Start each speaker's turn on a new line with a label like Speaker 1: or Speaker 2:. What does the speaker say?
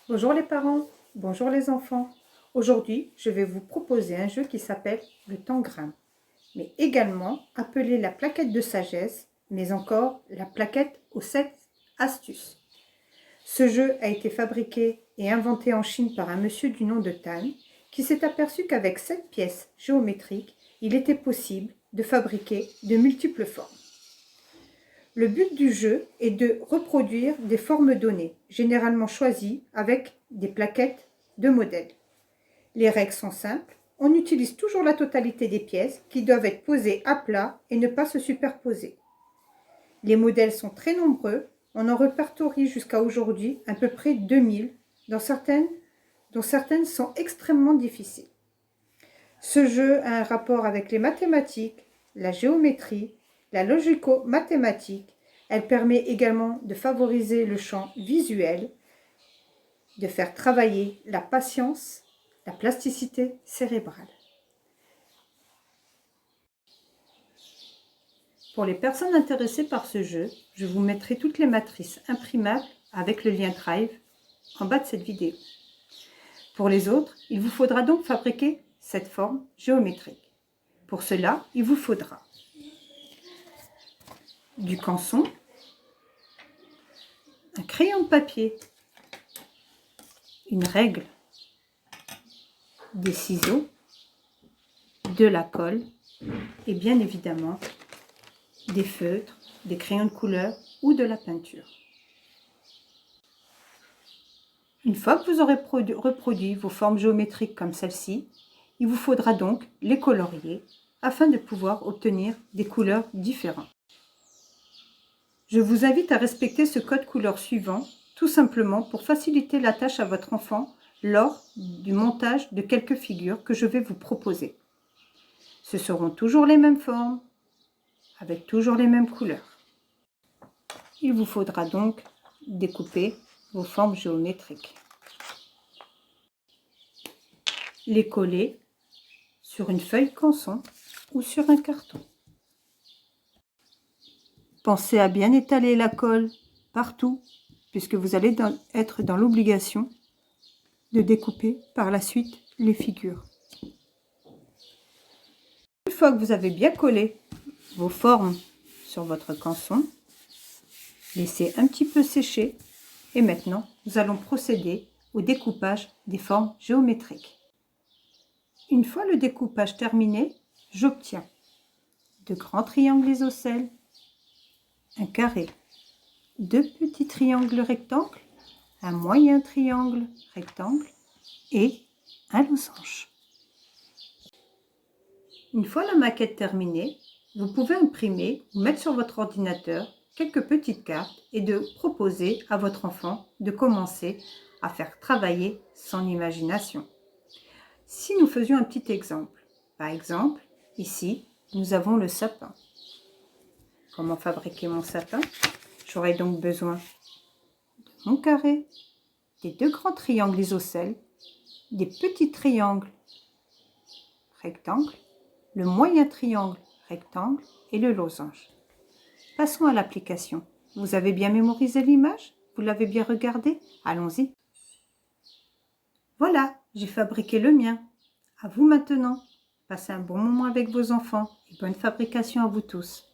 Speaker 1: Bonjour les parents, bonjour les enfants. Aujourd'hui, je vais vous proposer un jeu qui s'appelle le tangram, mais également appelé la plaquette de sagesse, mais encore la plaquette aux 7 astuces. Ce jeu a été fabriqué et inventé en Chine par un monsieur du nom de Tan, qui s'est aperçu qu'avec 7 pièces géométriques, il était possible de fabriquer de multiples formes. Le but du jeu est de reproduire des formes données, généralement choisies avec des plaquettes de modèles. Les règles sont simples. On utilise toujours la totalité des pièces qui doivent être posées à plat et ne pas se superposer. Les modèles sont très nombreux. On en répertorie jusqu'à aujourd'hui à peu près 2000, dont certaines sont extrêmement difficiles. Ce jeu a un rapport avec les mathématiques, la géométrie, la logico-mathématique. Elle permet également de favoriser le champ visuel, de faire travailler la patience, la plasticité cérébrale. Pour les personnes intéressées par ce jeu, je vous mettrai toutes les matrices imprimables avec le lien Drive en bas de cette vidéo. Pour les autres, il vous faudra donc fabriquer cette forme géométrique. Pour cela, il vous faudra du canson, un crayon de papier, une règle, des ciseaux, de la colle et bien évidemment des feutres, des crayons de couleur ou de la peinture. Une fois que vous aurez reproduit vos formes géométriques comme celle-ci, il vous faudra donc les colorier afin de pouvoir obtenir des couleurs différentes. Je vous invite à respecter ce code couleur suivant, tout simplement pour faciliter la tâche à votre enfant lors du montage de quelques figures que je vais vous proposer. Ce seront toujours les mêmes formes, avec toujours les mêmes couleurs. Il vous faudra donc découper vos formes géométriques. Les coller sur une feuille canson ou sur un carton. Pensez à bien étaler la colle partout, puisque vous allez être dans l'obligation de découper par la suite les figures. Une fois que vous avez bien collé vos formes sur votre canson, laissez un petit peu sécher et maintenant nous allons procéder au découpage des formes géométriques. Une fois le découpage terminé, j'obtiens de grands triangles isocèles, un carré, deux petits triangles rectangles, un moyen triangle rectangle et un losange. Une fois la maquette terminée, vous pouvez imprimer ou mettre sur votre ordinateur quelques petites cartes et de proposer à votre enfant de commencer à faire travailler son imagination. Si nous faisions un petit exemple, par exemple, ici, nous avons le sapin. Comment fabriquer mon sapin? J'aurai donc besoin de mon carré, des deux grands triangles isocèles, des petits triangles rectangles, le moyen triangle rectangle et le losange. Passons à l'application. Vous avez bien mémorisé l'image? Vous l'avez bien regardée? Allons-y. Voilà, j'ai fabriqué le mien. À vous maintenant. Passez un bon moment avec vos enfants et bonne fabrication à vous tous.